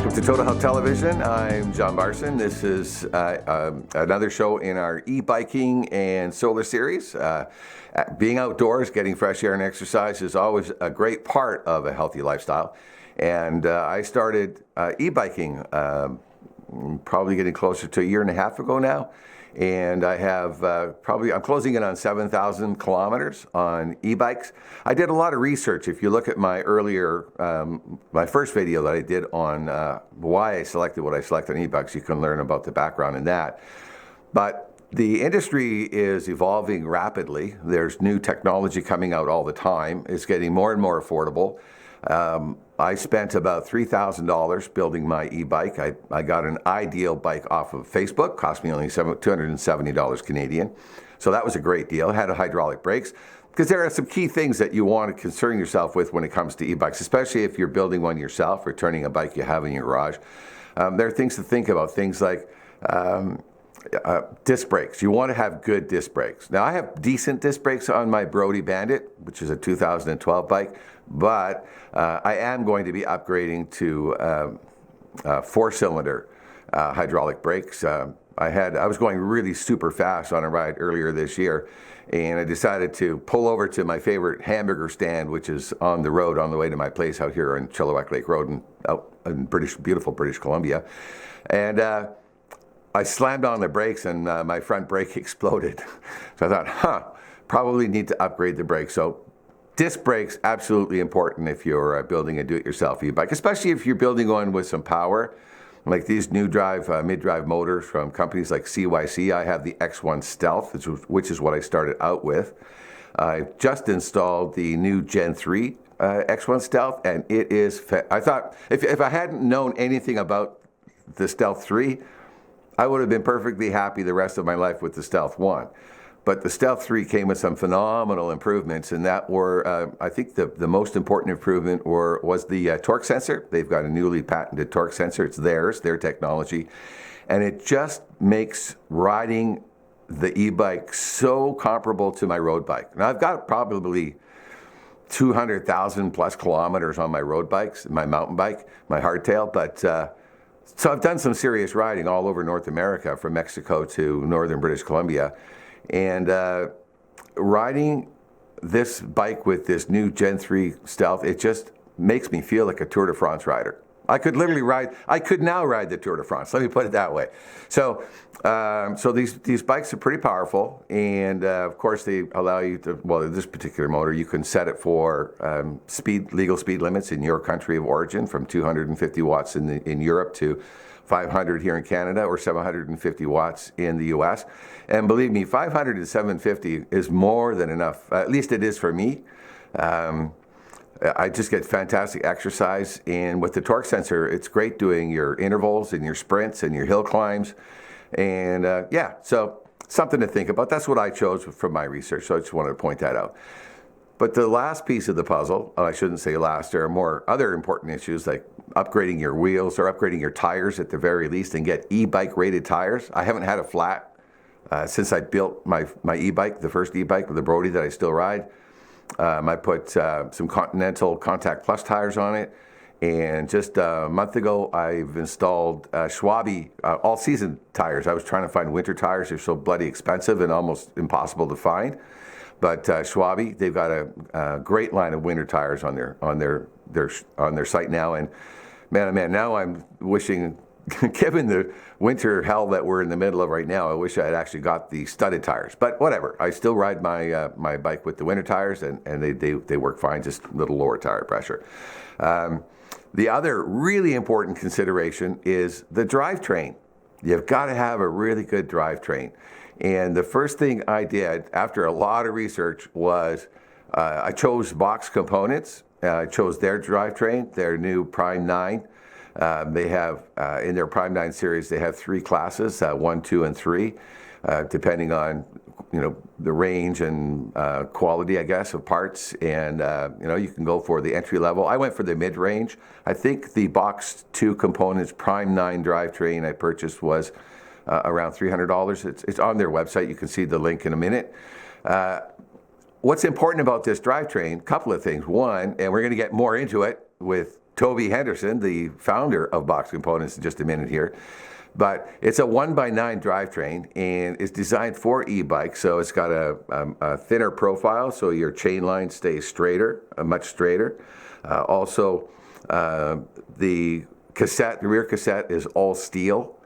Welcome to Total Health Television. I'm John Barson. This is another show in our e-biking and solar series. Being outdoors, getting fresh air and exercise is always a great part of a healthy lifestyle. And I started e-biking probably getting closer to a year and a half ago now. And I have I'm closing in on 7,000 kilometers on e-bikes. I did a lot of research. If you look at my earlier, my first video that I did on why I selected what I selected on e-bikes, you can learn about the background in that. But the industry is evolving rapidly. There's new technology coming out all the time. It's getting more and more affordable. I spent about $3,000 building my e-bike. I got an ideal bike off of Facebook, cost me only $270 Canadian. So that was a great deal. It had hydraulic brakes, because there are some key things that you want to concern yourself with when it comes to e-bikes, especially if you're building one yourself or turning a bike you have in your garage. There are things to think about, things like disc brakes. You want to have good disc brakes. Now, I have decent disc brakes on my Brody Bandit, which is a 2012 bike, but I am going to be upgrading to four-cylinder hydraulic brakes. I was going really super fast on a ride earlier this year, and I decided to pull over to my favorite hamburger stand, which is on the road on the way to my place out here on Chilliwack Lake Road in beautiful British Columbia. And I slammed on the brakes, and my front brake exploded. So I thought, probably need to upgrade the brakes. So disc brakes, absolutely important if you're building a do-it-yourself e-bike, especially if you're building one with some power, like these new mid-drive motors from companies like CYC. I have the X1 Stealth, which is what I started out with. I just installed the new Gen 3 X1 Stealth, and it is, I thought, if I hadn't known anything about the Stealth 3, I would have been perfectly happy the rest of my life with the Stealth 1. But the Stealth 3 came with some phenomenal improvements, and that were, I think the most important improvement was the torque sensor. They've got a newly patented torque sensor. It's their technology. And it just makes riding the e-bike so comparable to my road bike. Now, I've got probably 200,000 plus kilometers on my road bikes, my mountain bike, my hardtail, but so I've done some serious riding all over North America, from Mexico to northern British Columbia. And riding this bike with this new Gen 3 Stealth, it just makes me feel like a Tour de France rider. I could now ride the Tour de France, let me put it that way. So these bikes are pretty powerful, and of course they allow you to, well, this particular motor, you can set it for legal speed limits in your country of origin, from 250 watts in Europe to 500 here in Canada, or 750 watts in the US. And believe me, 500 to 750 is more than enough. At least it is for me. I just get fantastic exercise, and with the torque sensor, it's great doing your intervals and your sprints and your hill climbs. And so something to think about. That's what I chose from my research, so I just wanted to point that out. But the last piece of the puzzle, I shouldn't say last, there are more other important issues, like upgrading your wheels or upgrading your tires at the very least, and get e-bike rated tires. I haven't had a flat since I built my e-bike, the first e-bike with the Brody that I still ride. I put some Continental Contact Plus tires on it, and just a month ago I've installed Schwalbe all-season tires. I was trying to find winter tires. They're so bloody expensive and almost impossible to find. But Schwalbe, they've got a great line of winter tires on their site now. And man, oh man, now I'm wishing, given the winter hell that we're in the middle of right now, I wish I had actually got the studded tires. But whatever, I still ride my bike with the winter tires, and they work fine, just a little lower tire pressure. The other really important consideration is the drivetrain. You've got to have a really good drivetrain. And the first thing I did after a lot of research was I chose Box Components. I chose their drivetrain, their new Prime 9. They have, in their Prime 9 series, they have 3 classes, 1, 2, and 3, depending on, the range and quality, I guess, of parts. And, you can go for the entry level. I went for the mid-range. I think the Box 2 Components Prime 9 drivetrain I purchased was around $300. It's on their website. You can see the link in a minute. What's important about this drivetrain, a couple of things. One, and we're going to get more into it with Toby Henderson, the founder of Box Components, in just a minute here. But it's a 1x9 drivetrain, and it's designed for e-bikes. So it's got a thinner profile, so your chain line stays straighter, much straighter. Also, the rear cassette is all steel.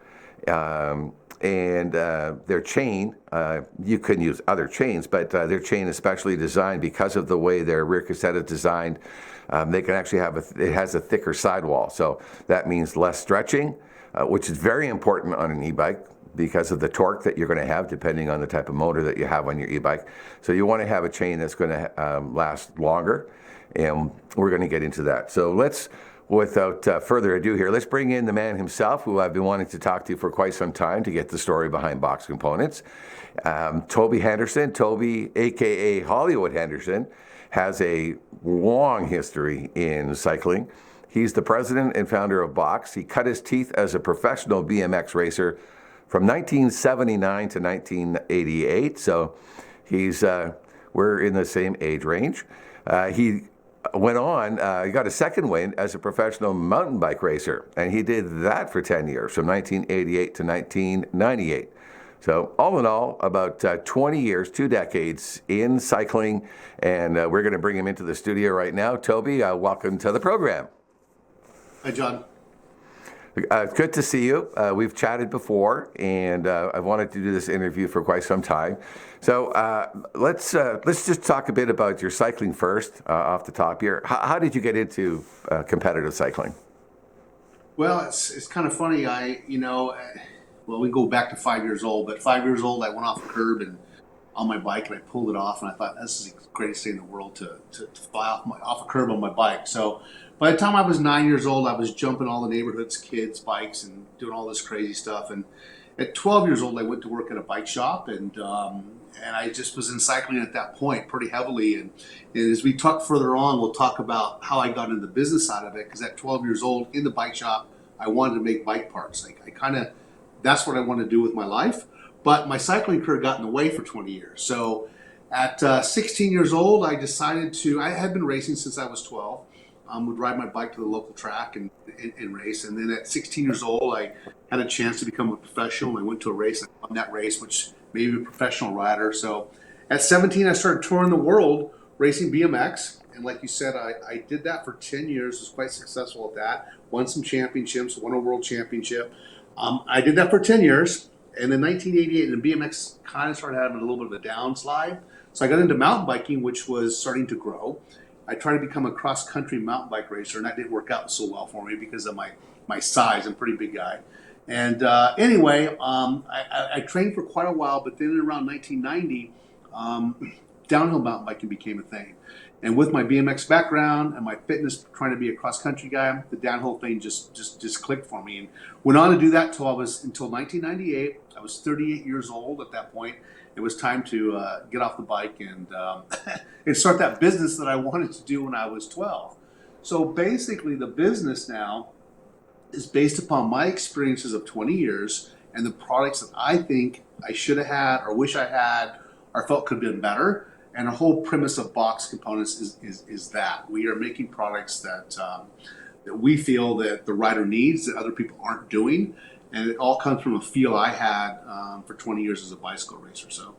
And their chain, you can use other chains, but their chain is specially designed because of the way their rear cassette is designed. They can actually it has a thicker sidewall. So that means less stretching, which is very important on an e-bike because of the torque that you're going to have depending on the type of motor that you have on your e-bike. So you want to have a chain that's going to last longer, and we're going to get into that. So without further ado here, let's bring in the man himself, who I've been wanting to talk to for quite some time to get the story behind Box Components. Toby Henderson, Toby, a.k.a. Hollywood Henderson, has a long history in cycling. He's the president and founder of Box. He cut his teeth as a professional BMX racer from 1979 to 1988, so we're in the same age range. He went on, he got a second win as a professional mountain bike racer, and he did that for 10 years, from 1988 to 1998. So all in all, about 20 years, 2 decades in cycling, and we're going to bring him into the studio right now. Toby, welcome to the program. Hi, John. Good to see you. We've chatted before, and I've wanted to do this interview for quite some time. So let's just talk a bit about your cycling first, off the top here. How did you get into competitive cycling? Well, it's kind of funny. We go back to 5 years old, but 5 years old, I went off a curb and on my bike, and I pulled it off, and I thought this is the greatest thing in the world to fly off a curb on my bike. So by the time I was 9 years old, I was jumping all the neighborhood's kids' bikes and doing all this crazy stuff. And at 12 years old, I went to work at a bike shop, and I just was in cycling at that point pretty heavily. And as we talk further on, we'll talk about how I got into the business side of it, because at 12 years old, in the bike shop, I wanted to make bike parts. That's what I wanted to do with my life. But my cycling career got in the way for 20 years. So at 16 years old, I had been racing since I was 12. Would ride my bike to the local track and race. And then at 16 years old, I had a chance to become a professional. I went to a race, and won that race, which made me a professional rider. So at 17, I started touring the world racing BMX. And like you said, I did that for 10 years, was quite successful at that. Won some championships, won a world championship. I did that for 10 years. And in 1988, the BMX kind of started having a little bit of a downslide. So I got into mountain biking, which was starting to grow. I tried to become a cross-country mountain bike racer, and that didn't work out so well for me because of my size. I'm a pretty big guy. And anyway, I trained for quite a while, but then around 1990, downhill mountain biking became a thing. And with my BMX background and my fitness, trying to be a cross-country guy, the downhill thing just clicked for me. And went on to do that until 1998. I was 38 years old at that point. It was time to get off the bike and start that business that I wanted to do when I was 12. So basically, the business now is based upon my experiences of 20 years and the products that I think I should have had or wish I had or felt could have been better. And the whole premise of Box Components is that we are making products that we feel that the rider needs that other people aren't doing. And it all comes from a feel I had for 20 years as a bicycle racer. So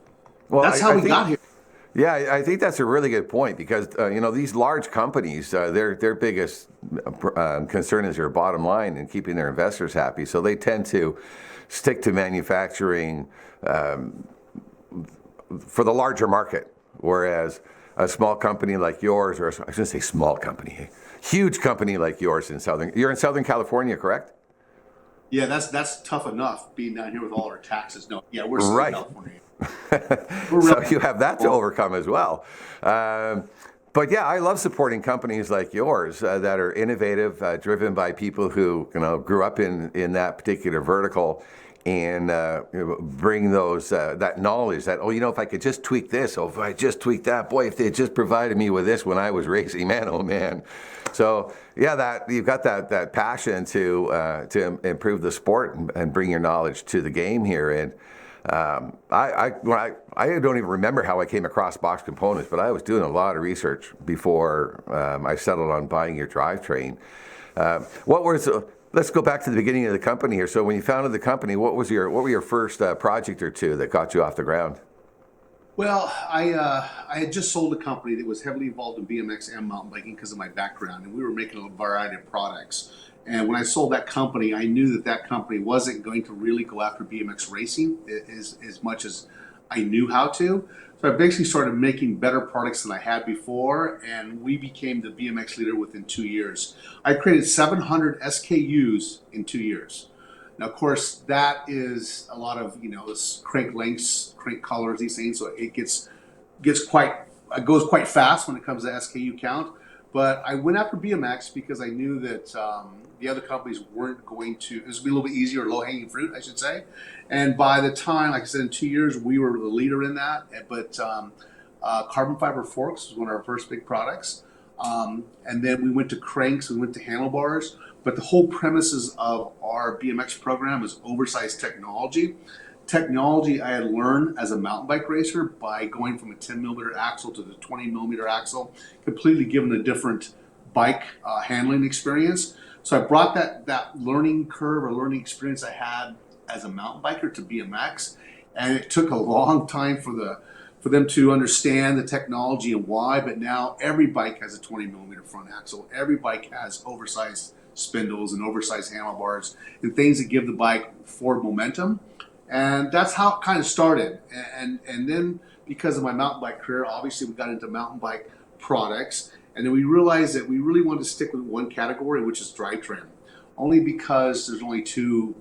that's how we got here. Yeah, I think that's a really good point because, these large companies, their biggest concern is their bottom line and keeping their investors happy. So they tend to stick to manufacturing for the larger market, whereas a small company like yours, or I shouldn't say small company, huge company like yours you're in Southern California, correct? Yeah, that's tough enough being down here with all our taxes. No, yeah, we're Southern California. So you have that to overcome as well. But yeah, I love supporting companies like yours that are innovative, driven by people who grew up in that particular vertical, and bring those that knowledge that if I could just tweak this, or if I just tweak that, boy, if they just provided me with this when I was racing, man, oh man. So yeah, that you've got that passion to improve the sport and bring your knowledge to the game here. And I don't even remember how I came across Box Components, but I was doing a lot of research before I settled on buying your drivetrain. What was? Let's go back to the beginning of the company here. So when you founded the company, what were your first project or two that got you off the ground? Well, I had just sold a company that was heavily involved in BMX and mountain biking because of my background, and we were making a variety of products. And when I sold that company, I knew that that company wasn't going to really go after BMX racing as much as I knew how to. So I basically started making better products than I had before, and we became the BMX leader within 2 years. I created 700 SKUs in 2 years. Now, of course, that is a lot of this crank lengths, crank colors, these things. So it goes quite fast when it comes to SKU count. But I went after BMX because I knew that the other companies weren't going to. This would be a little bit easier, low hanging fruit, I should say. And by the time, like I said, in 2 years, we were the leader in that. But carbon fiber forks was one of our first big products. And then we went to cranks, we went to handlebars. But the whole premises of our BMX program is oversized technology. Technology I had learned as a mountain bike racer by going from a 10 millimeter axle to the 20 millimeter axle, completely given a different bike handling experience. So I brought that learning curve or learning experience I had as a mountain biker to BMX, and it took a long time for them to understand the technology and why. But now every bike has a 20 millimeter front axle. Every bike has oversized spindles and oversized handlebars and things that give the bike forward momentum. And that's how it kind of started. And then because of my mountain bike career, obviously we got into mountain bike products. And then we realized that we really wanted to stick with one category, which is drivetrain. Only because there's only two,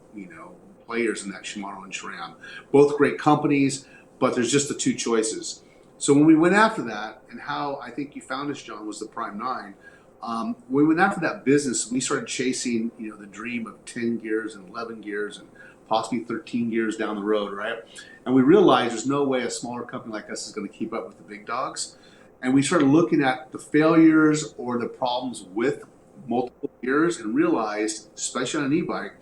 players in that, Shimano and SRAM. Both great companies, but there's just the two choices. So when we went after that, and how I think you found us, John, was the Prime 9. When we went after that business, we started chasing, the dream of 10 gears and 11 gears and possibly 13 gears down the road, right? And we realized there's no way a smaller company like us is going to keep up with the big dogs. And we started looking at the failures or the problems with multiple gears and realized, especially on an e-bike,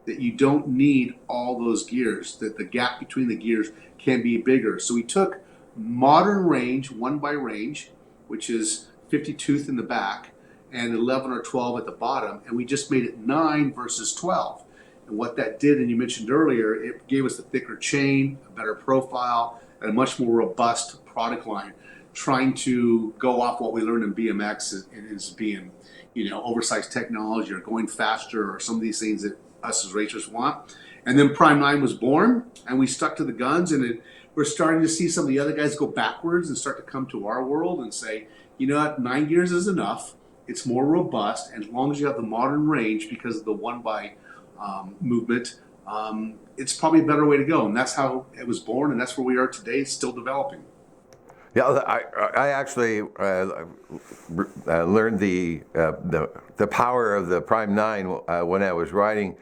that you don't need all those gears, that the gap between the gears can be bigger. So we took modern range, one by range, which is 50 tooth in the back, and 11 or 12 at the bottom, and we just made it 9 versus 12. And what that did, and you mentioned earlier, it gave us a thicker chain, a better profile, and a much more robust product line, trying to go off what we learned in BMX is being, oversized technology or going faster or some of these things that us as racers want. And then Prime 9 was born, and we stuck to the guns, and we're starting to see some of the other guys go backwards and start to come to our world and say, 9 gears is enough. It's more robust, and as long as you have the modern range because of the one by movement, it's probably a better way to go. And that's how it was born, and that's where we are today, still developing. Yeah, I actually learned the power of the Prime 9 when I was riding.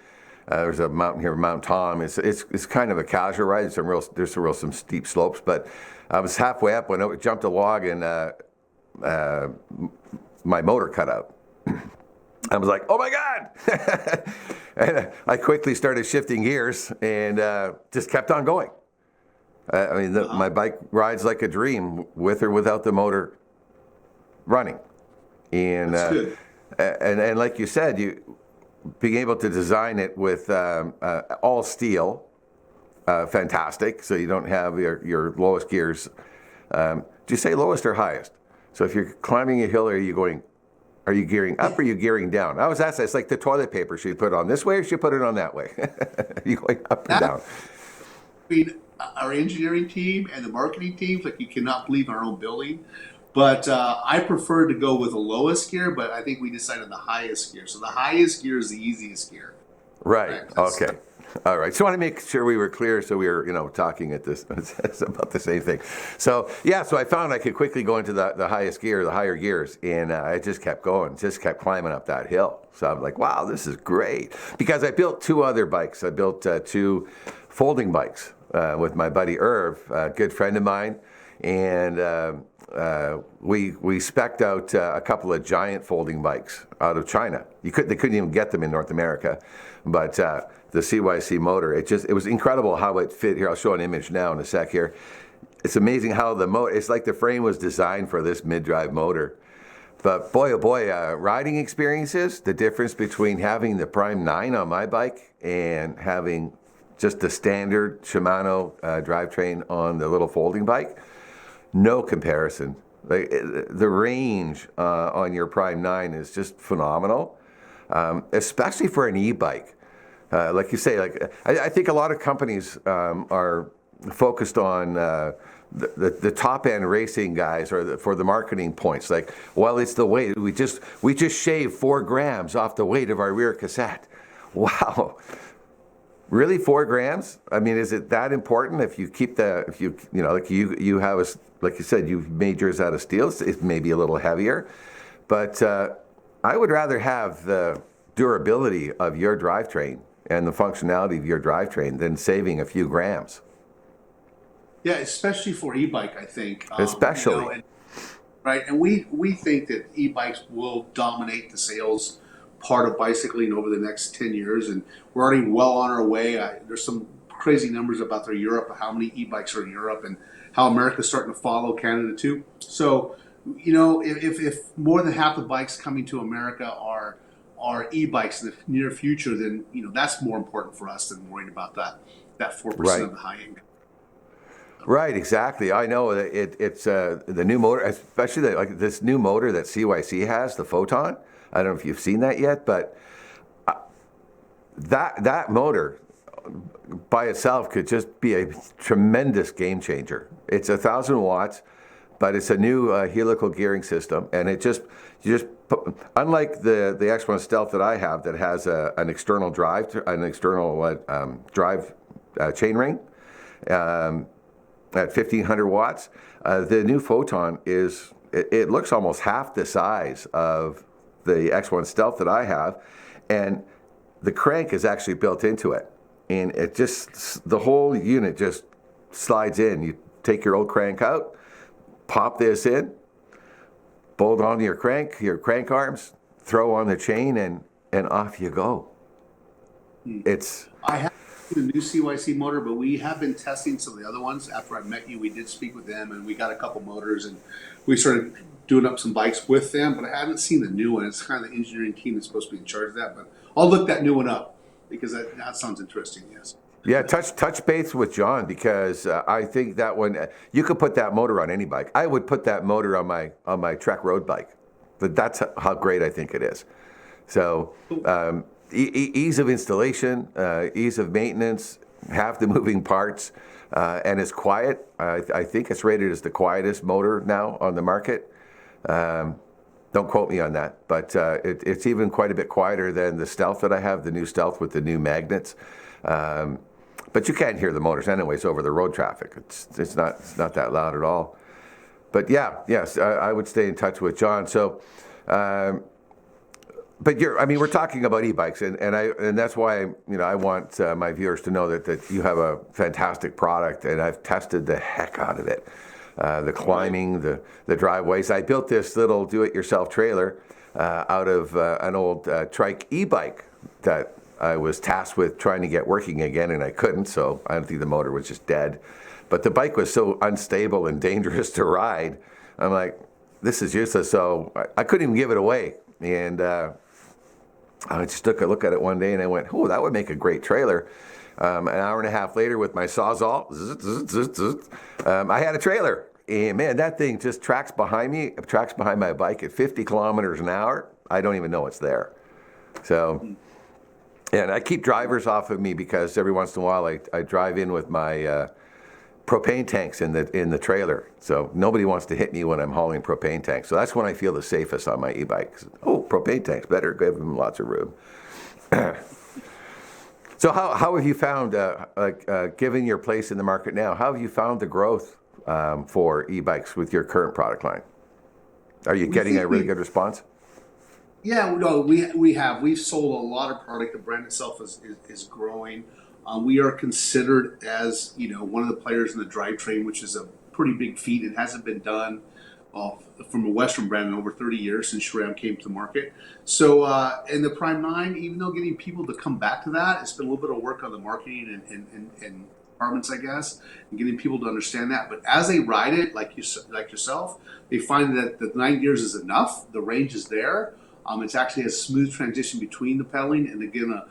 There's a mountain here, Mount Tom. It's kind of a casual ride. There's some steep slopes, but I was halfway up when I jumped a log and my motor cut out. I was like, oh my God! And I quickly started shifting gears and just kept on going. My bike rides like a dream with or without the motor running. And That's good. And like you said, being able to design it with all steel, fantastic. So you don't have your lowest gears. Do you say lowest or highest? So if you're climbing a hill, are you gearing up or are you gearing down? I was asked that. It's like the toilet paper. Should you put it on this way or should you put it on that way? Are you going up or down? Our engineering team and the marketing teams, like you cannot believe in our own building. But I prefer to go with the lowest gear, but I think we decided the highest gear. So the highest gear is the easiest gear. Right. Okay. All right. So I want to make sure we were clear, so we were, talking at this about the same thing. So yeah. So I found I could quickly go into the highest gear, the higher gears, and I just kept going, just kept climbing up that hill. So I'm like, wow, this is great. Because I built two other bikes. I built two folding bikes with my buddy Irv, a good friend of mine, and we spec'd out a couple of giant folding bikes out of China. They couldn't even get them in North America, but the CYC motor, it was incredible how it fit. Here, I'll show an image now in a sec here. It's amazing how the motor, it's like the frame was designed for this mid-drive motor. But boy, oh boy, riding experiences, the difference between having the Prime 9 on my bike and having just the standard Shimano drivetrain on the little folding bike, no comparison. Like the range on your Prime 9 is just phenomenal, especially for an e-bike. Like you say, like I think a lot of companies are focused on the top end racing guys or for the marketing points. Like, well, it's the weight. We just shaved 4 grams off the weight of our rear cassette. Wow. Really, 4 grams? I mean, is it that important? If you keep like you have like you said, you've made yours out of steel. It may be a little heavier, but I would rather have the durability of your drivetrain and the functionality of your drivetrain than saving a few grams. Yeah, especially for e-bike, I think. Especially. Right, and we think that e-bikes will dominate the sales part of bicycling over the next 10 years, and we're already well on our way. There's some crazy numbers about Europe, how many e-bikes are in Europe, and how America's starting to follow Canada too. So, if more than half the bikes coming to America are e-bikes in the near future, then that's more important for us than worrying about that 4% of the high end. Right, exactly. I know it's the new motor, especially like this new motor that CYC has, the Photon. I don't know if you've seen that yet, but that motor by itself could just be a tremendous game changer. It's 1,000 watts, but it's a new helical gearing system, and you just unlike the X1 Stealth that I have that has an external drive chain ring. At 1,500 watts, the new Photon it looks almost half the size of the X1 Stealth that I have, and the crank is actually built into it, and the whole unit just slides in. You take your old crank out, pop this in, bolt onto your crank arms, throw on the chain, and off you go. I have the new CYC motor, but we have been testing some of the other ones. After I met you, we did speak with them, and we got a couple motors, and we started doing up some bikes with them, but I haven't seen the new one. It's kind of the engineering team that's supposed to be in charge of that, but I'll look that new one up because that sounds interesting, yes. Yeah, touch base with John, because I think that one, you could put that motor on any bike. I would put that motor on my Trek road bike. But that's how great I think it is. So ease of installation, ease of maintenance, half the moving parts, and it's quiet. I think it's rated as the quietest motor now on the market. Don't quote me on that, but it's even quite a bit quieter than the Stealth that I have, the new Stealth with the new magnets. But you can't hear the motors anyways over the road traffic. It's not that loud at all. But yes, I would stay in touch with John. So, but we're talking about e-bikes, and that's why I want my viewers to know that you have a fantastic product, and I've tested the heck out of it. The climbing, the driveways. I built this little do-it-yourself trailer out of an old trike e-bike that I was tasked with trying to get working again, and I couldn't, so I don't think the motor was just dead. But the bike was so unstable and dangerous to ride, I'm like, this is useless, so I couldn't even give it away. And I just took a look at it one day, and I went, oh, that would make a great trailer. An hour and a half later with my Sawzall, I had a trailer. And man, that thing just tracks behind my bike at 50 kilometers an hour. I don't even know it's there. So, and I keep drivers off of me because every once in a while I drive in with my propane tanks in the trailer. So nobody wants to hit me when I'm hauling propane tanks. So that's when I feel the safest on my e-bike. Oh, propane tanks, better give them lots of room. So how have you found, given your place in the market now, how have you found the growth for e-bikes with your current product line? Are you getting a really good response? Yeah, no, we have. We've sold a lot of product. The brand itself is growing. We are considered as one of the players in the drivetrain, which is a pretty big feat. It hasn't been done from a Western brand in over 30 years since SRAM came to the market. So in the Prime 9, even though getting people to come back to that, it's been a little bit of work on the marketing and departments, I guess, and getting people to understand that. But as they ride it, like yourself, they find that the 9 gears is enough. The range is there. It's actually a smooth transition between the pedaling and again,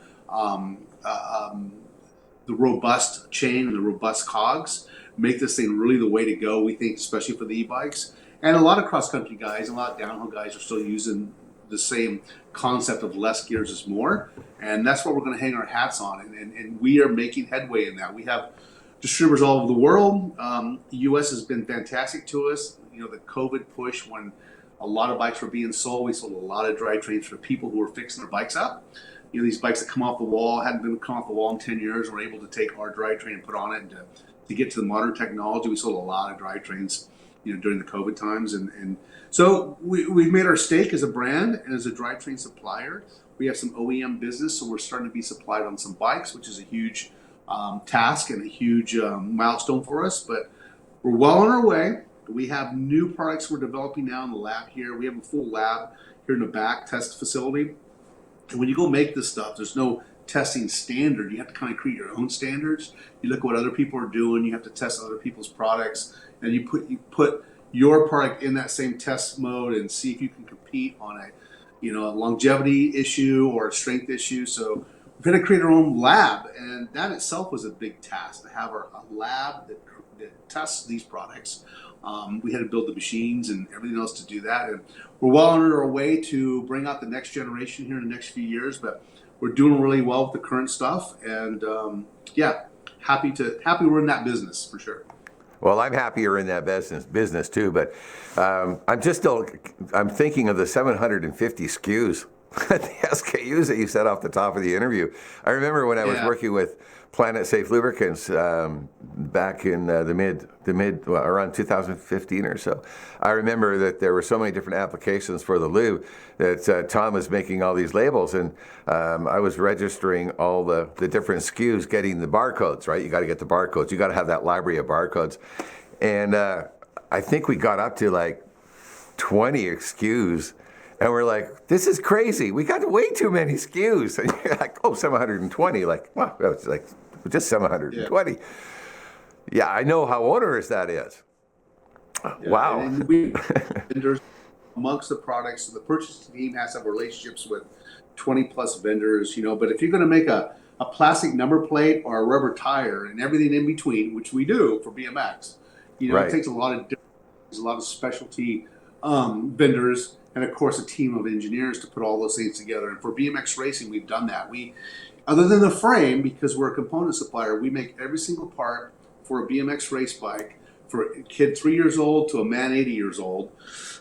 the robust chain and the robust cogs make this thing really the way to go. We think, especially for the e-bikes, and a lot of cross country guys, a lot of downhill guys are still using the same concept of less gears is more, and that's what we're going to hang our hats on. And we are making headway in that. We have distributors all over the world. The U.S. has been fantastic to us. The COVID push when a lot of bikes were being sold, we sold a lot of drivetrains for people who were fixing their bikes up. These bikes that come off the wall, hadn't been come off the wall in 10 years, were able to take our drivetrain and put on it. And to get to the modern technology, we sold a lot of drivetrains, during the COVID times. And so we've made our stake as a brand and as a drivetrain supplier. We have some OEM business, so we're starting to be supplied on some bikes, which is a huge task and a huge milestone for us. But we're well on our way. We have new products we're developing now in the lab here. We have a full lab here in the back, test facility. And when you go make this stuff, there's no testing standard. You have to kind of create your own standards. You look at what other people are doing. You have to test other people's products, and you put your product in that same test mode and see if you can compete on a longevity issue or a strength issue. So we've had to create our own lab, and that itself was a big task to have a lab that tests these products. We had to build the machines and everything else to do that, and we're well on our way to bring out the next generation here in the next few years. But we're doing really well with the current stuff, and happy we're in that business for sure. Well, I'm happy you're in that business too, but I'm thinking of the 750 SKUs, the SKUs that you said off the top of the interview. I remember when I was working with Planet Safe Lubricants back in around 2015 or so. I remember that there were so many different applications for the lube that Tom was making all these labels, and I was registering all the different SKUs, getting the barcodes, right? You got to get the barcodes. You got to have that library of barcodes. And I think we got up to like 20 SKUs. And we're like, this is crazy. We got way too many SKUs. And you're like, 720. Like, wow, it's like just 720. Yeah, I know how onerous that is. Yeah, wow. And vendors amongst the products, so the purchasing team has to have relationships with 20 plus vendors, but if you're going to make a plastic number plate or a rubber tire and everything in between, which we do for BMX, right. It takes a lot of specialty vendors, and of course a team of engineers to put all those things together. And for BMX racing, we've done that. We, other than the frame, because we're a component supplier, we make every single part for a BMX race bike, for a kid 3 years old to a man 80 years old.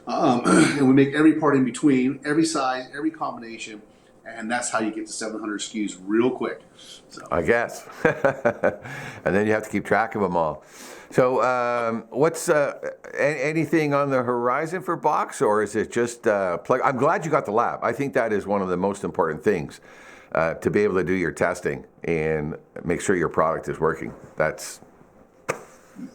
And we make every part in between, every size, every combination. And that's how you get to 700 SKUs real quick. So. I guess. And then you have to keep track of them all. So what's anything on the horizon for Box, or is it just plug? I'm glad you got the lab. I think that is one of the most important things, to be able to do your testing and make sure your product is working.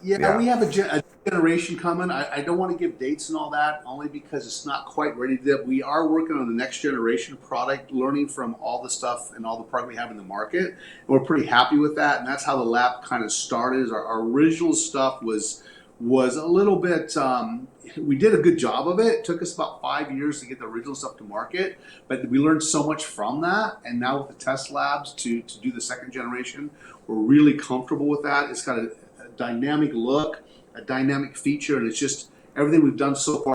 We have a generation coming. I don't want to give dates and all that, only because it's not quite ready yet. We are working on the next generation product, learning from all the stuff and all the product we have in the market. And we're pretty happy with that, and that's how the lab kind of started. Our original stuff was a little bit, we did a good job of it. It took us about 5 years to get the original stuff to market, but we learned so much from that. And now with the test labs to do the second generation, we're really comfortable with that. It's got a dynamic look, a dynamic feature, and it's just everything we've done so far.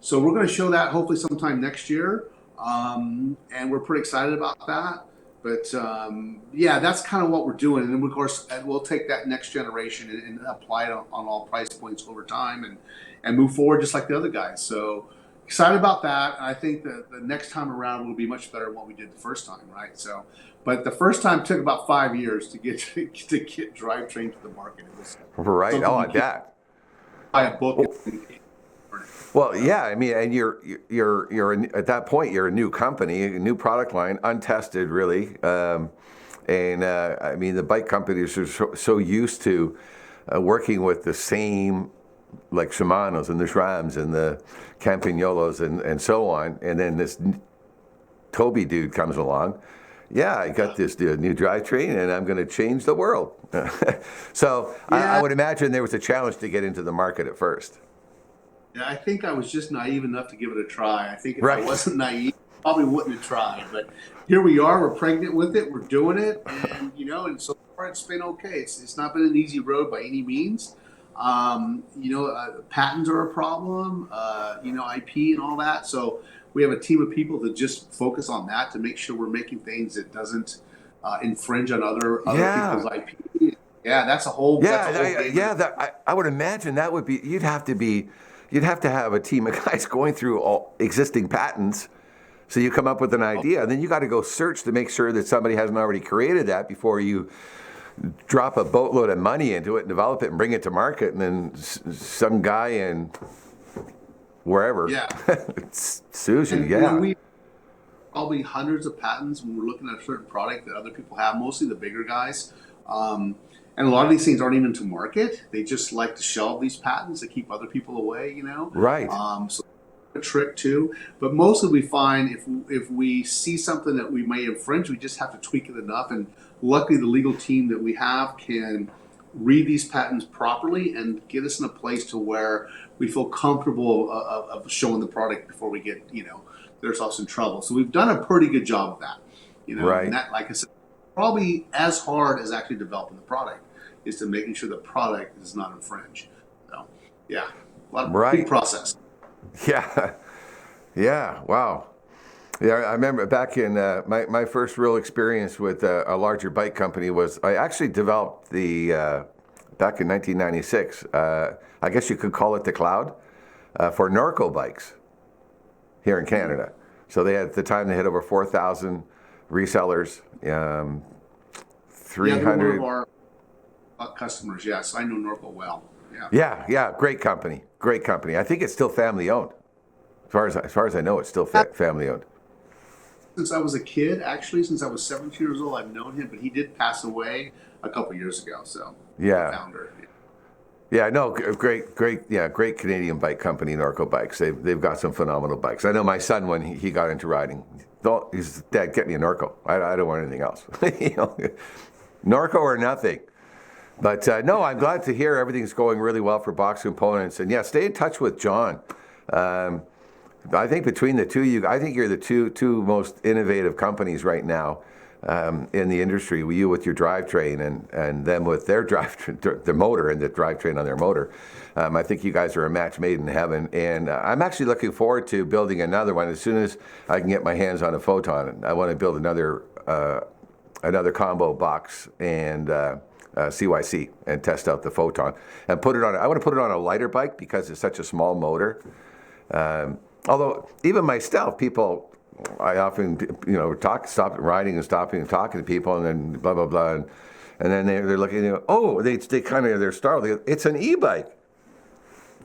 So we're going to show that hopefully sometime next year, and we're pretty excited about that. But that's kind of what we're doing. And then of course we'll take that next generation and apply it on all price points over time and move forward just like the other guys. So excited about that. I think that the next time around will be much better than what we did the first time, right? So, but the first time took about 5 years to get Drivetrain to the market. It was right. Oh, I bet. Buy a book. Well, yeah. I mean, and you're at that point, you're a new company, a new product line, untested, really. I mean, the bike companies are so used to working with the same, like Shimano's and the SRAMs and the Campagnolos and so on, and then this Toby dude comes along, yeah, I got this new drivetrain and I'm going to change the world. So Yeah, I would imagine there was a challenge to get into the market at first. yeah, I think I was just naive enough to give it a try. I think if I Right. wasn't naive, I probably wouldn't have tried. But here we are. We're pregnant with it. We're doing it, and and so far it's been okay. It's not been an easy road by any means. Patents are a problem. IP and all that. So we have a team of people that just focus on that to make sure we're making things that doesn't infringe on other Yeah. people's IP. Yeah, that's a whole game. I would imagine that would be, you'd have to have a team of guys going through all existing patents. So you come up with an idea, and then you got to go search to make sure that somebody hasn't already created that before you drop a boatload of money into it and develop it and bring it to market, and then some guy in wherever Yeah. sues you. And Yeah. we probably hundreds of patents when we're looking at a certain product that other people have, mostly the bigger guys. And a lot of these things aren't even to market. They just like to shelve these patents to keep other people away. Right. So a trick too. But mostly we find if we see something that we may infringe, we just have to tweak it enough. And luckily, the legal team that we have can read these patents properly and get us in a place to where we feel comfortable of showing the product before we get ourselves in trouble. So we've done a pretty good job of that. Right. And that, like I said, probably as hard as actually developing the product is to making sure the product does not infringe. So yeah, a lot of Right. big process. Yeah. Yeah. Wow. Yeah, I remember back in my first real experience with a larger bike company was I actually developed the back in 1996. I guess you could call it the Cloud for Norco bikes here in Canada. So they had at the time they had over 4,000 resellers, Yeah, they're one 300. of our customers. Yes, I know Norco well. Yeah. Yeah, great company, great company. I think it's still family owned. As far as I know, it's still family owned. Since I was a kid, actually, since I was 17 years old, I've known him, but he did pass away a couple years ago. So Yeah. founder. Yeah, no, great Canadian bike company, Norco Bikes. They've got some phenomenal bikes. I know my son when he got into riding, he's Dad, get me a Norco. I don't want anything else. Norco or nothing. But no, I'm glad to hear everything's going really well for Box Components. And yeah, stay in touch with John. I think between the two of you, I think you're the two most innovative companies right now in the industry. You with your drivetrain and them with their the motor and the drivetrain on their motor. I think you guys are a match made in heaven. And I'm actually looking forward to building another one as soon as I can get my hands on a Photon. I want to build another combo box and CYC and test out the Photon and put it on. I want to put it on a lighter bike because it's such a small motor. Although even myself, I often stop riding and stopping and talking to people and then blah blah blah and then they're looking. They kind of they're startled. It's an e-bike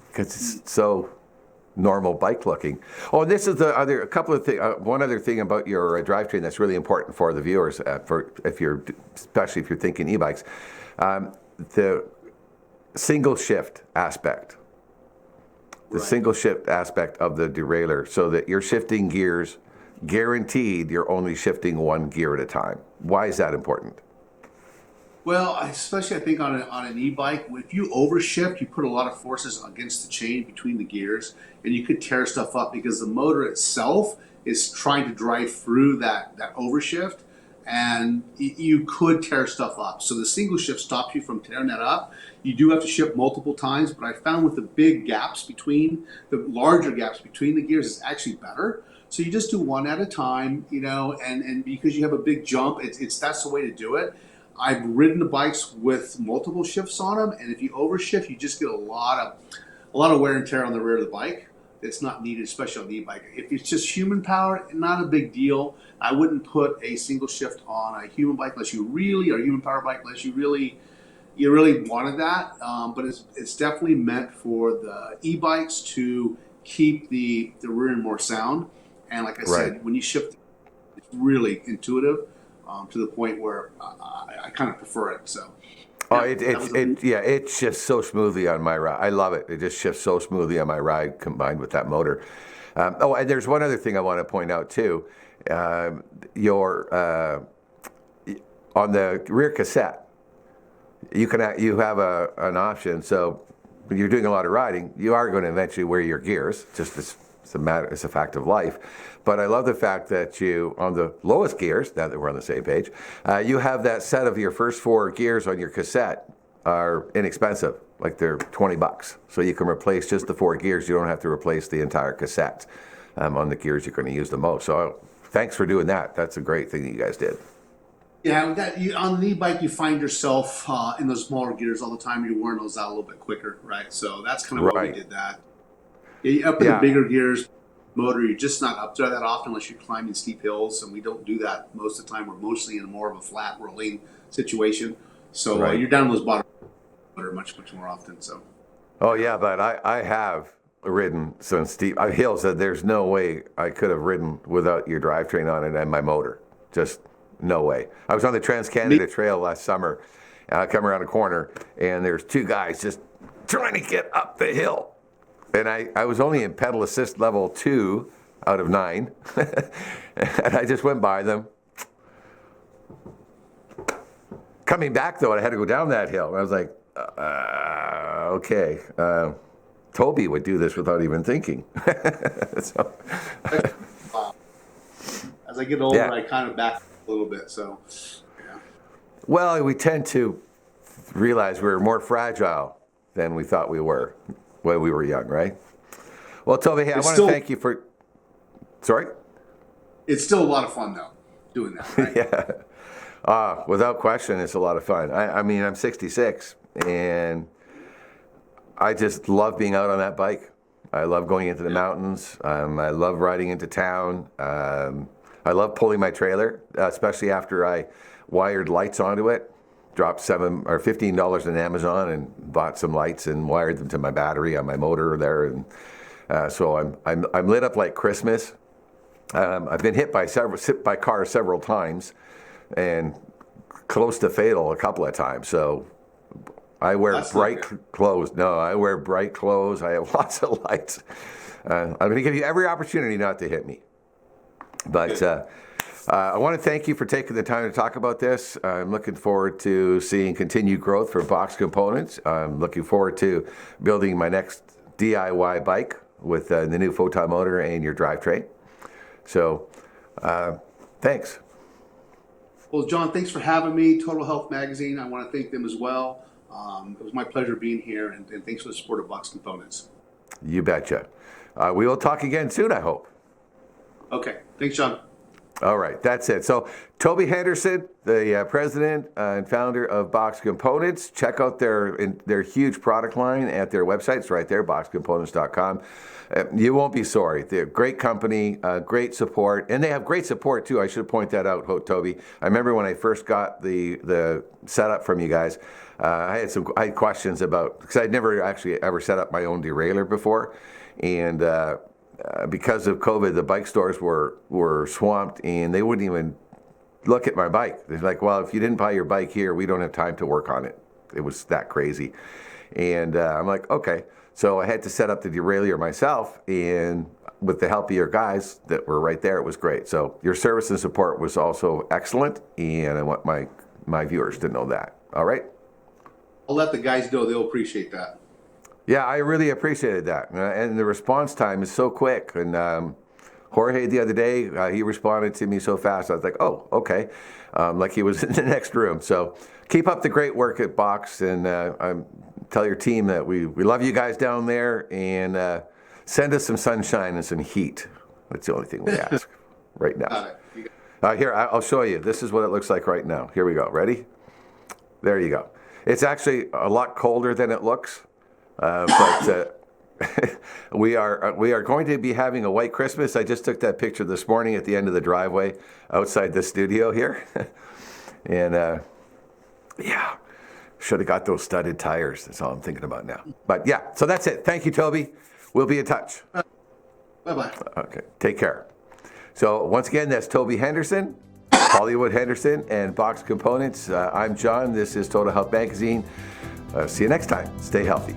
because it's so normal bike looking. Oh, and this is a couple of things. One other thing about your drivetrain that's really important for the viewers, especially if you're thinking e-bikes, the single shift aspect. The single shift aspect of the derailleur, so that you're shifting gears, guaranteed you're only shifting one gear at a time. Why is that important? Well, especially I think on an e-bike, if you overshift, you put a lot of forces against the chain between the gears, and you could tear stuff up because the motor itself is trying to drive through that overshift, and you could tear stuff up. So the single shift stops you from tearing that up. You do have to shift multiple times, but I found with the larger gaps between the gears, it's actually better. So you just do one at a time, and because you have a big jump, that's the way to do it. I've ridden the bikes with multiple shifts on them, and if you overshift, you just get a lot of wear and tear on the rear of the bike. It's not needed, especially on the e-bike. If it's just human power, not a big deal. I wouldn't put a single shift on a human bike unless you really, or a human power bike unless you really wanted that. But it's definitely meant for the e-bikes to keep the rear end more sound. And like I said, when you shift, it's really intuitive to the point where I kind of prefer it. So. It shifts so smoothly on my ride. I love it. It just shifts so smoothly on my ride combined with that motor. And there's one other thing I want to point out too. Your on the rear cassette, you have an option. So when you're doing a lot of riding, you are going to eventually wear your gears. It's a fact of life. But I love the fact that you, on the lowest gears, now that we're on the same page, you have that set of your first 4 gears on your cassette are inexpensive, like they're $20. So you can replace just the 4 gears. You don't have to replace the entire cassette on the gears you're going to use the most. So thanks for doing that. That's a great thing that you guys did. Yeah, on an e-bike, you find yourself in those smaller gears all the time. You're wearing those out a little bit quicker, right? So that's kind of why we did that. Yeah, up in the bigger gears, motor, you're just not up there that often unless you're climbing steep hills, and we don't do that most of the time. We're mostly in more of a flat rolling situation. So you're down those bottom much more often. So. Oh yeah, but I have ridden some steep hills that there's no way I could have ridden without your drivetrain on it and my motor. Just no way. I was on the Trans-Canada Trail last summer, and I come around a corner, and there's 2 guys just trying to get up the hill. And I was only in pedal assist level 2 out of 9. And I just went by them. Coming back, though, I had to go down that hill. And I was like, okay. Toby would do this without even thinking. So. As I get older, I kind of back a little bit. So, yeah. Well, we tend to realize we're more fragile than we thought we were when we were young, right? Well, Toby, hey, I want to thank you for... Sorry? It's still a lot of fun, though, doing that, right? Yeah. Without question, it's a lot of fun. I mean, I'm 66, and I just love being out on that bike. I love going into the mountains. I love riding into town. I love pulling my trailer, especially after I wired lights onto it. Dropped $7 or $15 on Amazon and bought some lights and wired them to my battery on my motor there, and so I'm lit up like Christmas. I've been hit by cars several times, and close to fatal a couple of times. So I wear bright clothes. No, I wear bright clothes. I have lots of lights. I'm going to give you every opportunity not to hit me. But I want to thank you for taking the time to talk about this. I'm looking forward to seeing continued growth for Box Components. I'm looking forward to building my next DIY bike with the new photon motor and your drivetrain. So, thanks. Well, John, thanks for having me. Total Health Magazine, I want to thank them as well. It was my pleasure being here, and thanks for the support of Box Components. You betcha. We will talk again soon, I hope. Okay. Thanks, John. All right, that's it. So Toby Henderson, the president and founder of Box Components. Check out their huge product line at their website. It's right there, boxcomponents.com. You won't be sorry. They're a great company, great support, and they have great support too. I should point that out, Toby. I remember when I first got the setup from you guys, I had questions about, because I'd never actually ever set up my own derailleur before, and because of COVID, the bike stores were swamped, and they wouldn't even look at my bike. They're like, well, if you didn't buy your bike here, we don't have time to work on it. It was that crazy. And I'm like, okay. So I had to set up the derailleur myself, and with the help of your guys that were right there, it was great. So your service and support was also excellent, and I want my viewers to know that. All right? I'll let the guys know. They'll appreciate that. Yeah, I really appreciated that. And the response time is so quick. And Jorge the other day, he responded to me so fast. I was like, oh, okay. Like he was in the next room. So keep up the great work at Box, and tell your team that we love you guys down there, and send us some sunshine and some heat. That's the only thing we ask right now. Here, I'll show you. This is what it looks like right now. Here we go. Ready? There you go. It's actually a lot colder than it looks. But we are going to be having a white Christmas. I just took that picture this morning at the end of the driveway outside the studio here. And yeah, should have got those studded tires. That's all I'm thinking about now. But yeah, so that's it. Thank you, Toby. We'll be in touch. Bye-bye. Okay, take care. So once again, that's Toby Henderson, Hollywood Henderson, and Box Components. I'm John. This is Total Health Magazine. See you next time. Stay healthy.